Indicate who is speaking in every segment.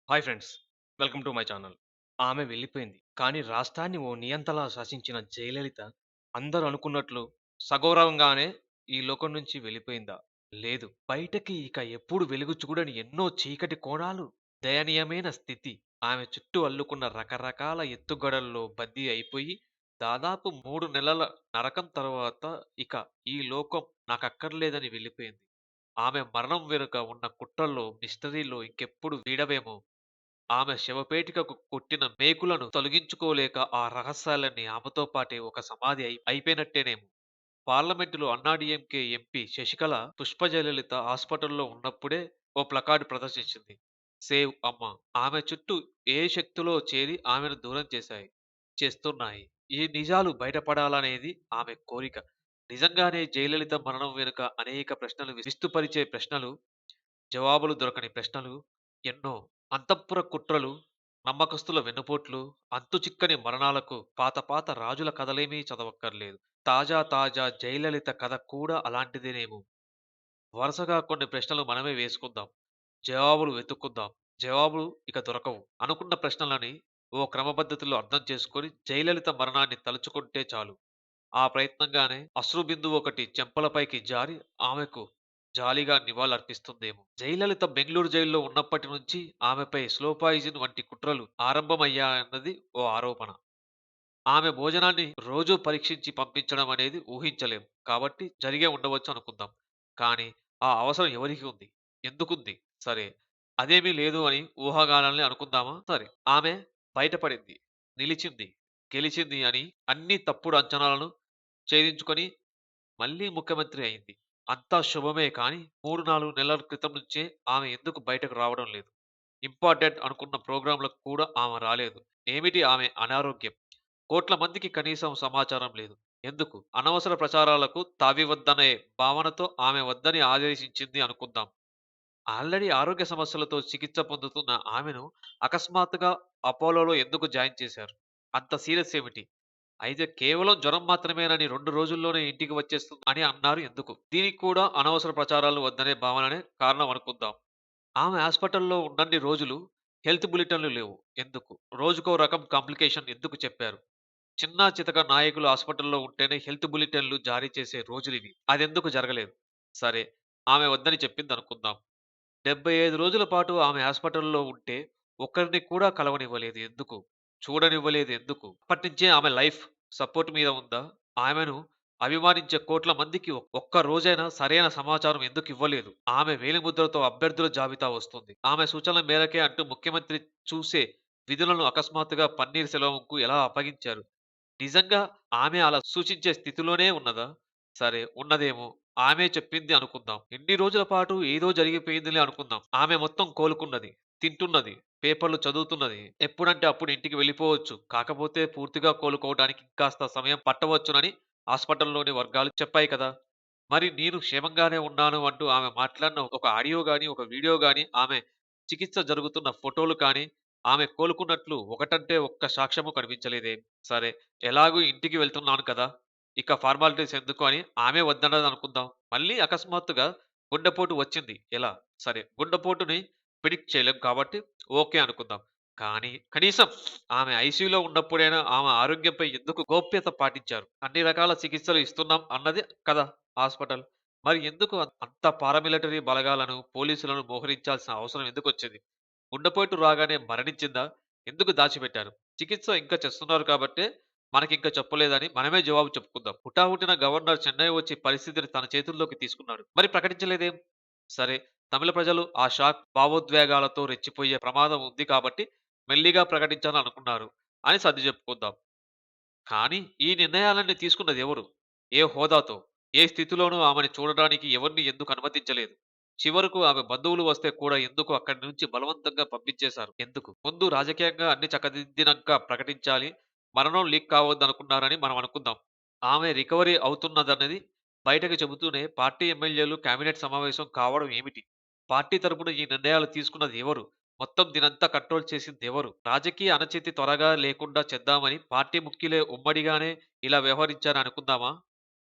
Speaker 1: Hi friends. Welcome to my channel. ఆమె వెళ్ళిపోయింది. కానీ రాష్ట్రాన్ని ఓ నియంతలా శాసించిన జయలలిత అందరూ అనుకున్నట్లు సగౌరవంగానే ఈ లోకం నుంచి వెళ్ళిపోయిందా? లేదు. బయటకి ఇక ఎప్పుడు వెలుగు చూడని ఎన్నో చీకటి కోణాలు, దయనీయమైన స్థితి. ఆమె చుట్టూ అల్లుకున్న రకరకాల ఎత్తుగడల్లో బందీ అయిపోయి, దాదాపు 3 నెలల నరకం తరువాత ఇక ఈ లోకం నాకక్కర్లేదని వెళ్ళిపోయింది. ఆమె మరణం వెనుక ఉన్న కుట్రల్లో, మిస్టరీలో ఇంకెప్పుడు వీడవేమో. ఆమె శవపేటికకు కొట్టిన మేకులను తొలగించుకోలేక ఆ రహస్యాలన్నీ ఆమెతో పాటే ఒక సమాధి అయిపోయినట్టేనేమో. పార్లమెంటులో అన్నాడీఎంకే ఎంపీ శశికళ పుష్పజయలలిత హాస్పిటల్లో ఉన్నప్పుడే ఓ ప్లకార్డ్ ప్రదర్శించింది. సేవ్ అమ్మ. ఆమె చుట్టూ ఏ శక్తులో చేరి ఆమెను దూరం చేస్తున్నాయి. ఈ నిజాలు బయటపడాలనేది ఆమె కోరిక. నిజంగానే జయలలిత మరణం వెనుక అనేక ప్రశ్నలు విస్తుపరిచే ప్రశ్నలు, జవాబులు దొరకని ప్రశ్నలు ఎన్నో. అంతఃపుర కుట్రలు, నమ్మకస్తుల వెన్నుపోట్లు, అంతుచిక్కని మరణాలకు పాత పాత రాజుల కథలేమీ చదవక్కర్లేదు. తాజా తాజా జయలలిత కథ కూడా అలాంటిదేనేమో. వరుసగా కొన్ని ప్రశ్నలు మనమే వేసుకుందాం. జవాబులు వెతుక్కుందాం. జవాబులు ఇక దొరకవు. అనుకున్న ప్రశ్నలని ఓ క్రమపద్ధతిలో అర్థం చేసుకొని జయలలిత మరణాన్ని తలుచుకుంటే చాలు. ఆ ప్రయత్నంగానే అశ్రుబిందువు ఒకటి చెంపలపైకి జారి ఆమెకు జాలిగా నివాళులర్పిస్తుందేమో. జయలలిత బెంగుళూరు జైల్లో ఉన్నప్పటి నుంచి ఆమెపై స్లో పాయిజన్ వంటి కుట్రలు ఆరంభమయ్యాయన్నది ఓ ఆరోపణ. ఆమె భోజనాన్ని రోజూ పరీక్షించి పంపించడం అనేది ఊహించలేం. కాబట్టి జరిగే ఉండవచ్చు అనుకుందాం. కానీ ఆ అవసరం ఎవరికి ఉంది? ఎందుకుంది? సరే. అదేమీ లేదు అని ఊహాగానాల్ని అనుకుందామా? సరే. ఆమె బయటపడింది. నిలిచింది. గెలిచింది అని అన్ని తప్పుడు అంచనాలను ఛేదించుకొని మళ్ళీ ముఖ్యమంత్రి అయింది. అంతా శుభమే కానీ 3, 4 నెలల క్రితం నుంచే ఆమె ఎందుకు బయటకు రావడం లేదు? ఇంపార్టెంట్ అనుకున్న ప్రోగ్రామ్‌లకు కూడా ఆమె రాలేదు. ఏమిటి ఆమె అనారోగ్యం? కోట్ల మందికి కనీసం సమాచారం లేదు. ఎందుకు? అనవసర ప్రచారాలకు తావివద్దనే భావనతో ఆమె వద్దని ఆదేశించింది అనుకుందాం. ఆల్రెడీ ఆరోగ్య సమస్యలతో చికిత్స పొందుతున్న ఆమెను అకస్మాత్తుగా అపోలోలో ఎందుకు జాయిన్ చేశారు? అంత సీరియస్ ఏమిటి? అయితే కేవలం జ్వరం మాత్రమేనని 2 రోజుల్లోనే ఇంటికి వచ్చేస్తుంది అని అన్నారు ఎందుకు? దీనికి కూడా అనవసర ప్రచారాలు వద్దనే భావననే కారణం అనుకుందాం. ఆమె హాస్పిటల్‌లో ఉన్నన్ని రోజులు హెల్త్ బులెటిన్‌లు లేవు. ఎందుకు? రోజుకో రకం కాంప్లికేషన్ ఎందుకు చెప్పారు? చిన్నా చితక నాయకులు హాస్పిటల్‌లో ఉంటేనే హెల్త్ బులెటిన్‌లు జారీ చేసే రోజులివి. అదెందుకు జరగలేదు? సరే. ఆమె వద్దని చెప్పిందనుకుందాం. 75 రోజుల పాటు ఆమె హాస్పిటల్‌లో ఉంటే ఒక్కరిని కూడా కలవనివ్వలేదు ఎందుకు? చూడనివ్వలేదు ఎందుకు? అప్పటినుంచే ఆమె లైఫ్ సపోర్ట్ మీద ఉందా? ఆమెను అభిమానించే కోట్ల మందికి ఒక్క రోజైనా సరైన సమాచారం ఎందుకు ఇవ్వలేదు? ఆమె వేలిముద్రతో అభ్యర్థుల జాబితా వస్తుంది. ఆమె సూచనల మేరకే అంటూ ముఖ్యమంత్రి చూసే విధులను అకస్మాత్తుగా పన్నీర్ సెల్వంకు ఎలా అప్పగించారు? నిజంగా ఆమె అలా సూచించే స్థితిలోనే ఉన్నదా? సరే ఉన్నదేమో. ఆమె చెప్పింది అనుకుందాం. ఇన్ని రోజుల పాటు ఏదో జరిగిపోయిందిలే అనుకుందాం. ఆమె మొత్తం కోలుకున్నది. తింటున్నది. పేపర్‌లు చదువుతున్నది. ఎప్పుడంటే అప్పుడు ఇంటికి వెళ్ళిపోవచ్చు. కాకపోతే పూర్తిగా కోలుకోవడానికి ఇంకాస్త సమయం పట్టవచ్చునని హాస్పిటల్‌లోని వర్గాలు చెప్పాయి కదా! మరి నేను క్షేమంగానే ఉన్నాను అంటూ ఆమె మాట్లాడిన ఒక ఆడియో గాని, ఒక వీడియో గాని, ఆమె చికిత్స జరుగుతున్న ఫోటోలు కానీ, ఆమె కోలుకున్నట్లు ఒకటంటే ఒక్క సాక్ష్యము కనిపించలేదే. సరే ఎలాగూ ఇంటికి వెళ్తున్నాను కదా! ఇక ఫార్మాలిటీస్ ఎందుకు అని ఆమె వద్దన్నదనుకుందాం. మళ్ళీ అకస్మాత్తుగా గుండెపోటు వచ్చింది. ఎలా? సరే గుండెపోటుని ప్రిడిక్ట్ చేయలేం కాబట్టి ఓకే అనుకుందాం. కానీ కనీసం ఆమె ఐసీయూలో ఉన్నప్పుడైనా ఆమె ఆరోగ్యంపై ఎందుకు గోప్యత పాటించారు? అన్ని రకాల చికిత్సలు ఇస్తున్నాం అన్నది కదా హాస్పిటల్. మరి ఎందుకు అంత పారామిలిటరీ బలగాలను, పోలీసులను మోహరించాల్సిన అవసరం ఎందుకొచ్చింది? గుండెపోటు రాగానే మరణించిందా? ఎందుకు దాచిపెట్టారు? చికిత్స ఇంకా చేస్తున్నారు కాబట్టే మనకింక చెప్పలేదని మనమే జవాబు చెప్పుకుందాం. హుటాహుటిన గవర్నర్ చెన్నై వచ్చి పరిస్థితిని తన చేతుల్లోకి తీసుకున్నాడు. మరి ప్రకటించలేదేం? సరే తమిళ ప్రజలు ఆ షాక్ భావోద్వేగాలతో రెచ్చిపోయే ప్రమాదం ఉంది కాబట్టి మెల్లిగా ప్రకటించాలనుకున్నారు అని సర్ది చెప్పుకుందాం. కానీ ఈ నిర్ణయాలన్నీ తీసుకున్నది ఎవరు? ఏ హోదాతో? ఏ స్థితిలోనూ ఆమెని చూడడానికి ఎవరిని ఎందుకు అనుమతించలేదు? చివరకు ఆమె బంధువులు వస్తే కూడా ఎందుకు అక్కడి నుంచి బలవంతంగా పంపించేశారు? ఎందుకు? ముందు రాజకీయంగా అన్ని చక్కదిద్దినంక ప్రకటించాలి. మరణం లీక్ కావద్దనుకున్నారని మనం అనుకుందాం. ఆమె రికవరీ అవుతున్నదన్నది బయటకు చెబుతూనే పార్టీ ఎమ్మెల్యేలు కేబినెట్ సమావేశం కావడం ఏమిటి? పార్టీ తరపున ఈ నిర్ణయాలు తీసుకున్నది ఎవరు? మొత్తం దీనంతా కంట్రోల్ చేసిందెవరు? రాజకీయ అణచితి త్వరగా లేకుండా చేద్దామని పార్టీ ముఖ్యులే ఉమ్మడిగానే ఇలా వ్యవహరించారనుకుందామా?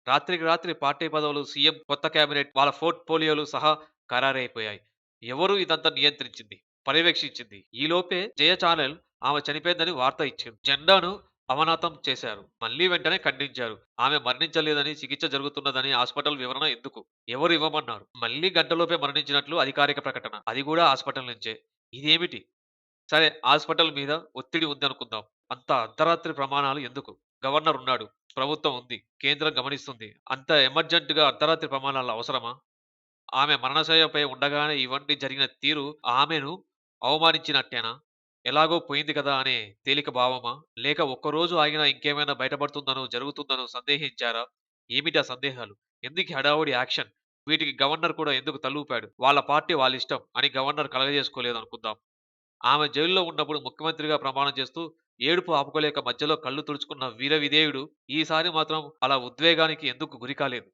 Speaker 1: రాత్రికి రాత్రి పార్టీ పదవులు, సీఎం, కొత్త కేబినెట్, వాళ్ళ పోర్ట్‌ఫోలియోలు సహా ఖరారైపోయాయి. ఎవరు ఇదంతా నియంత్రించింది? పర్యవేక్షించింది. ఈలోపే జయ ఛానెల్ ఆమె చనిపోయిందని వార్త ఇచ్చింది. జెండాను అవనాతం చేశారు. మళ్ళీ వెంటనే ఖండించారు. ఆమె మరణించలేదని, చికిత్స జరుగుతున్నదని హాస్పిటల్ వివరణ ఎందుకు? ఎవరు ఇవ్వమన్నారు? మళ్ళీ గంటలోపే మరణించినట్లు అధికారిక ప్రకటన. అది కూడా హాస్పిటల్ నుంచే. ఇదేమిటి? సరే, హాస్పిటల్ మీద ఒత్తిడి ఉందనుకుందాం. అంత అర్ధరాత్రి ప్రమాణాలు ఎందుకు? గవర్నర్ ఉన్నాడు. ప్రభుత్వం ఉంది. కేంద్రం గమనిస్తుంది. అంత ఎమర్జెంట్‌గా అర్ధరాత్రి ప్రమాణాలు అవసరమా? ఆమె మరణశయ్యపై ఉండగానే ఇవన్నీ జరిగిన తీరు ఆమెను అవమానించినట్టేనా? ఎలాగో పోయింది కదా అనే తేలిక భావమా? లేక ఒక్కరోజు ఆగినా ఇంకేమైనా బయటపడుతుందనో, జరుగుతుందనో సందేహించారా? ఏమిటా సందేహాలు? ఎందుకీ హడావుడి యాక్షన్? వీటికి గవర్నర్ కూడా ఎందుకు తలూపాడు? వాళ్ళ పార్టీ వాళ్ళిష్టం అని గవర్నర్ కలగజేసుకోలేదనుకుందాం. ఆమె జైలులో ఉన్నప్పుడు ముఖ్యమంత్రిగా ప్రమాణం చేస్తూ ఏడుపు ఆపుకోలేక మధ్యలో కళ్ళు తుడుచుకున్న వీర విధేయుడు ఈసారి మాత్రం అలా ఉద్వేగానికి ఎందుకు గురి కాలేదు?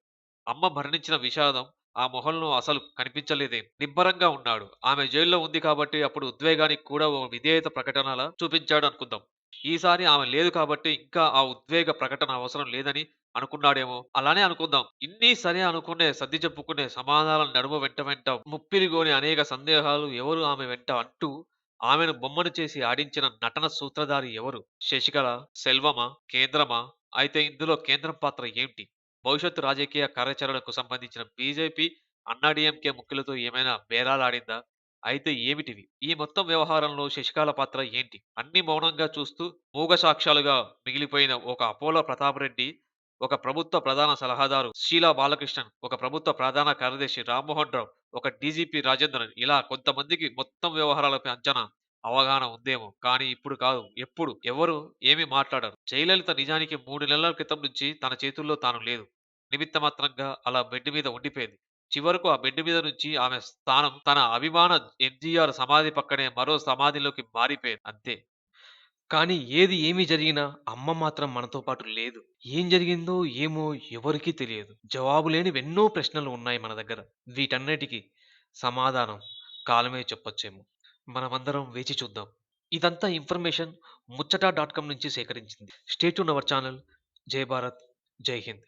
Speaker 1: అమ్మ మరణించిన విషాదం ఆ మొహంలో అసలు కనిపించలేదేం. నిబ్బరంగా ఉన్నాడు. ఆమె జైల్లో ఉంది కాబట్టి అప్పుడు ఉద్వేగానికి కూడా ఓ విధేయత ప్రకటనలా చూపించాడు అనుకుందాం. ఈసారి ఆమె లేదు కాబట్టి ఇంకా ఆ ఉద్వేగ ప్రకటన అవసరం లేదని అనుకున్నాడేమో. అలానే అనుకుందాం. ఇన్ని సరే అనుకునే సర్ది చెప్పుకునే సమాధానం నడుమ వెంట వెంట ముప్పిరిగోని అనేక సందేహాలు ఎవరు ఆమె వెంట అంటూ ఆమెను బొమ్మను చేసి ఆడించిన నటన సూత్రధారి ఎవరు? శశికళ? సెల్వమా? కేంద్రమా? అయితే ఇందులో కేంద్రం పాత్ర ఏంటి? భవిష్యత్తు రాజకీయ కార్యాచరణకు సంబంధించిన బీజేపీ, అన్నాడీఎంకే ముఖ్యులతో ఏమైనా బేరాలాడిందా? అయితే ఏమిటివి? ఈ మొత్తం వ్యవహారంలో శశికళ పాత్ర ఏంటి? అన్ని మౌనంగా చూస్తూ మూగ సాక్ష్యాలుగా మిగిలిపోయిన ఒక అపోలో ప్రతాప్ రెడ్డి, ఒక ప్రభుత్వ ప్రధాన సలహాదారు షీలా బాలకృష్ణన్, ఒక ప్రభుత్వ ప్రధాన కార్యదర్శి రామ్మోహన్ రావు, ఒక డీజీపీ రాజేంద్రన్, ఇలా కొంతమందికి మొత్తం వ్యవహారాలపై అంచనా, అవగాహన ఉందేమో. కానీ ఇప్పుడు కాదు. ఎప్పుడు? ఎవరు ఏమీ మాట్లాడరు. జయలలిత నిజానికి 3 నెలల క్రితం నుంచి తన చేతుల్లో తాను లేదు. నిమిత్తమాత్రంగా అలా బెడ్ మీద ఉండిపోయింది. చివరకు ఆ బెడ్ మీద నుంచి ఆమె స్థానం తన అభిమాన ఎన్టీఆర్ సమాధి పక్కనే మరో సమాధిలోకి మారిపోయింది. అంతే. కానీ ఏమి జరిగినా అమ్మ మాత్రం మనతో పాటు లేదు. ఏం జరిగిందో ఏమో ఎవరికీ తెలియదు. జవాబులేనివెన్నో ప్రశ్నలు ఉన్నాయి మన దగ్గర. వీటన్నిటికి సమాధానం కాలమే చెప్పొచ్చేమో. మనమందరం వేచి చూద్దాం. ఇదంతా ఇన్ఫర్మేషన్ ముచ్చట.com నుంచి సేకరించింది. Stay tune our channel. జై భారత్! జై హింద్!